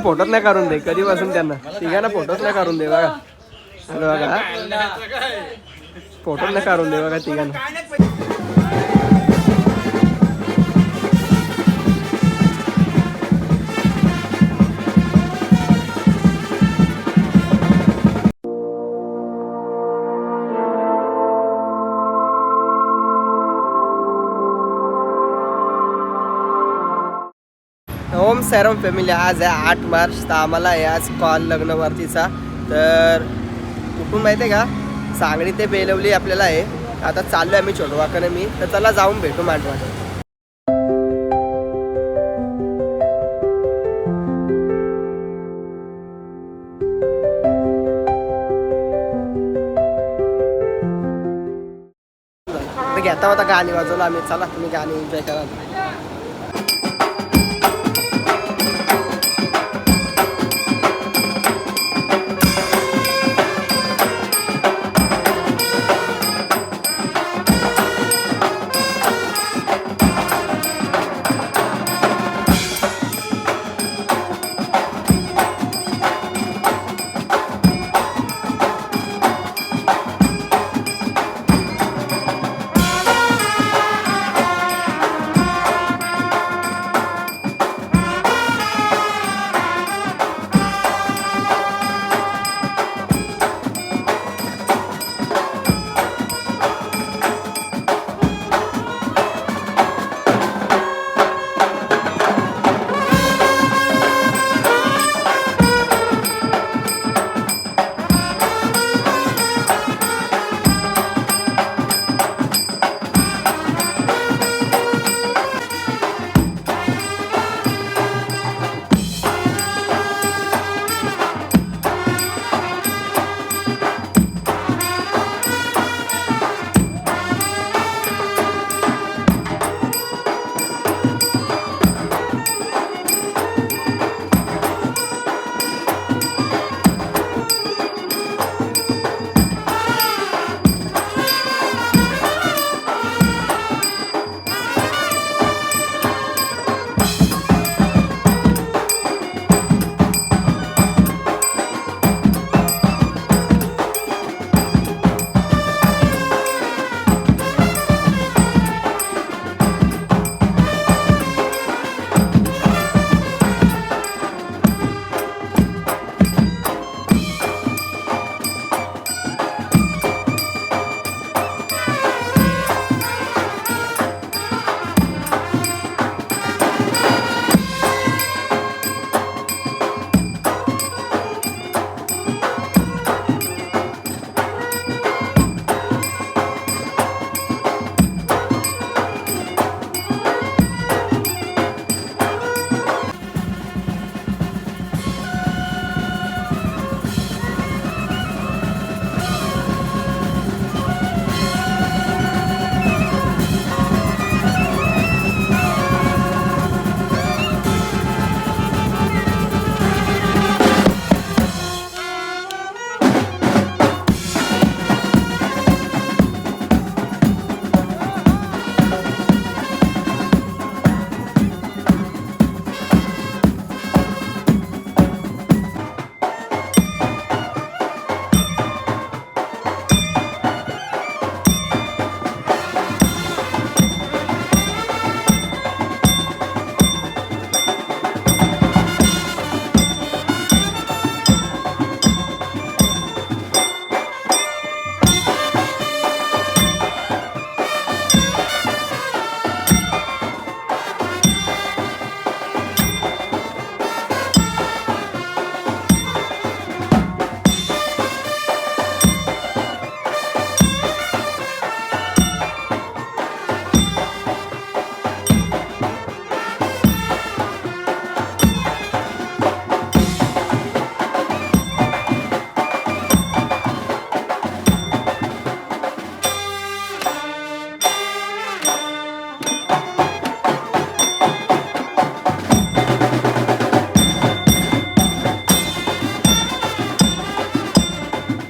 फोटोच नाही काढून दे कधीपासून त्यांना तिघांना फोटोच नाही काढून दे बघा बघा फोटोच नाही काढून दे बघा तिघांना ओम सॅरम फॅमिली आज आहे 8 मार्च तर आम्हाला आहे आज कॉल लग्नवरतीचा तर कुठून माहिती आहे का सांगली ते बेलवली आपल्याला आहे आता चाललो आहे मी छोटवाकडे मी तर चला जाऊन भेटू मांडवात घेता होता गाणी वाजवलं आम्ही चला तुम्ही गाणी एन्जॉय करा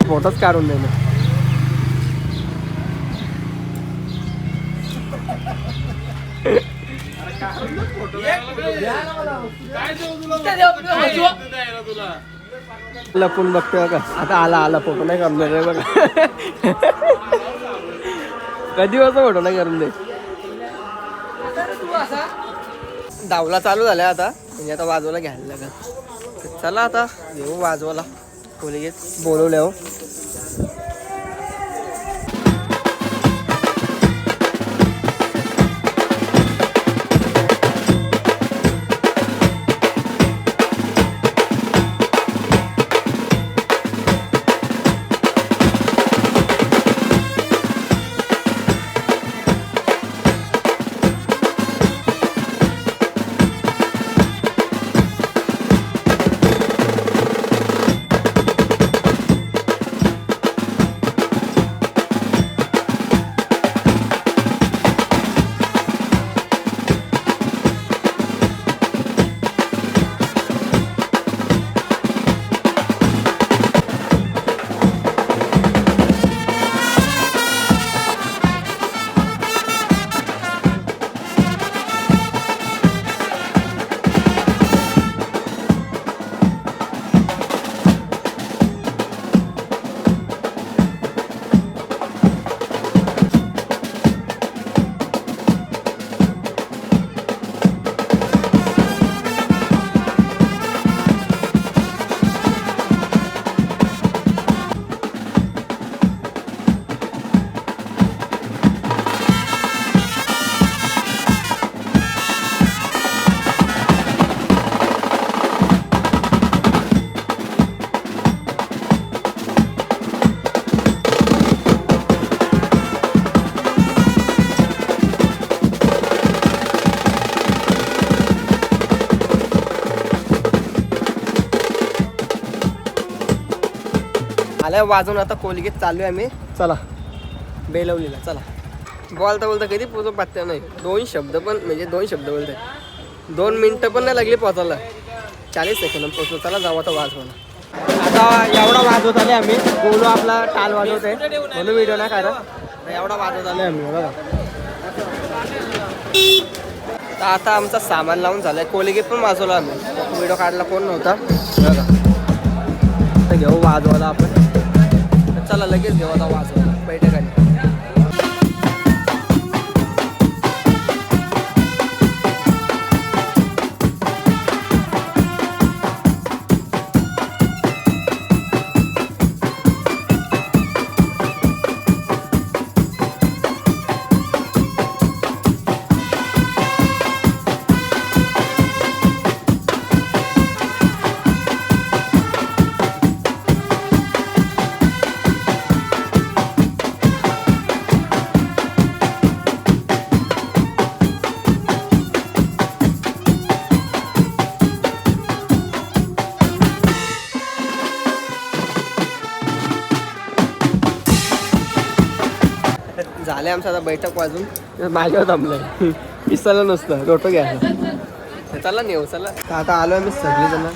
फोटोच काढून देणं. लपून बघतोय का आता आला फोटो नाही करणार रे बघा. कधी वाजता फोटो नाही करून दे. धावला चालू झालाय आता म्हणजे आता वाजवायला घ्यायला लागत. चला आता येऊ वाजवायला. कोणी घेत बोलवले हो. आल्या वाजून आता कोलगेट चालू आहे आम्ही. चला बेलवलीला चला. बोलता बोलता कधी पोचो पाहत्या नाही. 2 शब्द पण म्हणजे 2 शब्द बोलते. 2 मिनटं पण नाही लागली पोचायला. 40 सेकंद पोचलो. चला जाऊ आता वाजवायला. आता एवढा वाजवत आले आम्ही. बोलू आपला टाल वाजवते म्हणून व्हिडिओ नाही करा. एवढा वाजवत आले आम्ही बघा. तर आता आमचा सामान लावून झालाय. कोलगेट पण वाजवला आम्ही. व्हिडिओ काढला कोण नव्हता बघा. तर घेऊ वाजवायला आपण. चला लगेच घेऊ आता वाजवायला बैठकाने. झाले आमचं आता बैठक वाजून. माझ्यावर थांबलंय. पिसाला नसतं रोटो घ्यायला. चला नेऊ चला. आता आलो आम्ही सगळेजण.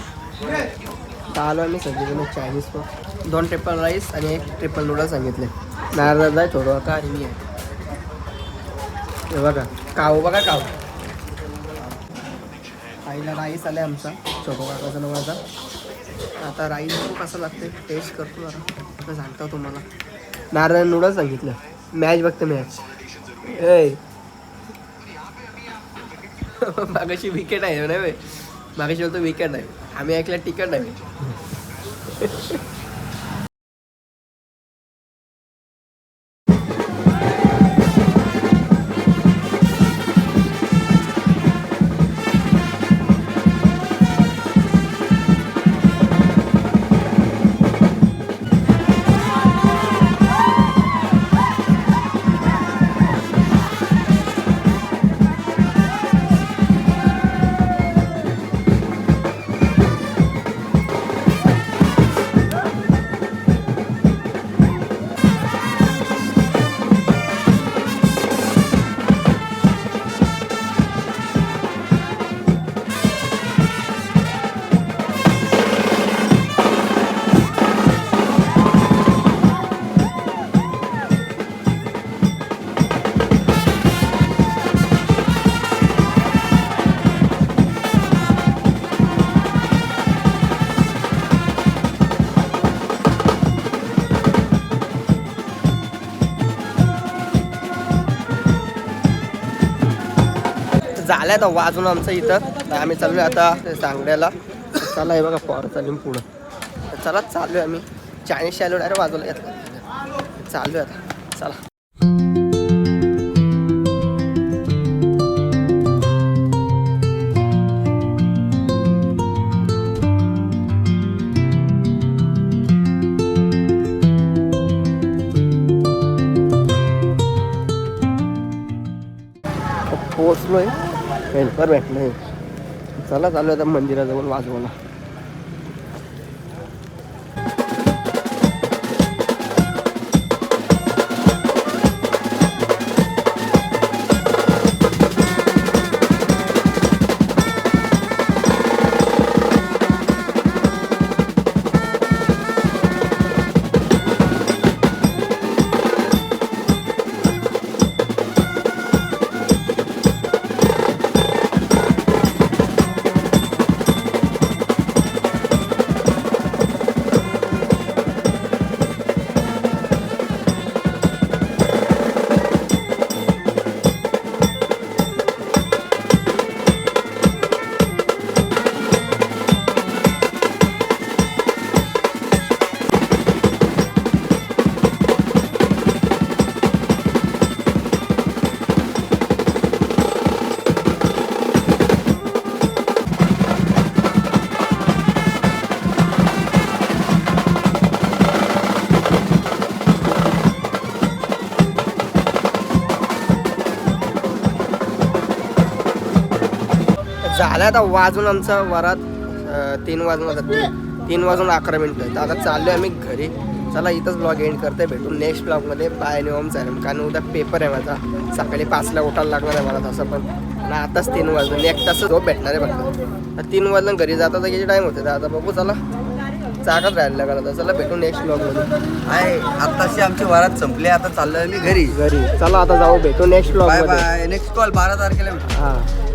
चायनीज पण 2 ट्रिपल राईस आणि 1 ट्रिपल नूडल सांगितले. नारदादा आहे छोटो का आणि मी आहे. हे बघा काऊ बघा काऊ. आईला राईस आलाय आमचा छोटो काकाचा नावाचा. आता राईस कसं लागते टेस्ट करतो जरा. आता सांगतो तुम्हाला. नारदादा नूडल सांगितलं. मॅच बघते मॅच. मागाशी विकेट आहे नाही. मागाशी बोलतो विकेट आहे. आम्ही ऐकलं तिकट आहे. झालं आता वाजून आमचं इथं. तर आम्ही चाललो आता सांगड्याला. चला हे बघा पॉवर चालू पुढं. तर चला चाललो आहे आम्ही. चायनीज शॅलो डायरेक्ट वाजवला घेतला. चाललो आहे आता चला. पोचलोय हेल्पर भेटलोय. चला चालू आता मंदिराजवळ वाजवायला. झालं आता वाजून आमचं वरात 3 वाजून होतात. 3 वाजून 11 मिनिटं. तर आता चाललो आहे आम्ही घरी. चला इथंच ब्लॉग एंड करते. भेटून नेक्स्ट ब्लॉगमध्ये. बाय निवम चालेल. कारण उद्या पेपर आहे माझा. सकाळी 5ला उठायला लागणार आहे मला तसं पण. आणि आताच 3 वाजून 1 तास झोप भेटणार आहे फक्त. 3 वाजून घरी जाता तर किती टाईम होते. तर आता बघू चला चाकच राहायला लागला. तर चला भेटून नेक्स्ट ब्लॉगमध्ये. आहे आताशी आमची वरात संपली. आता चाललोय मी घरी. चला आता जाऊ भेटू next blog. Bye bye. Next call 12 तारखेला भेटू. हां.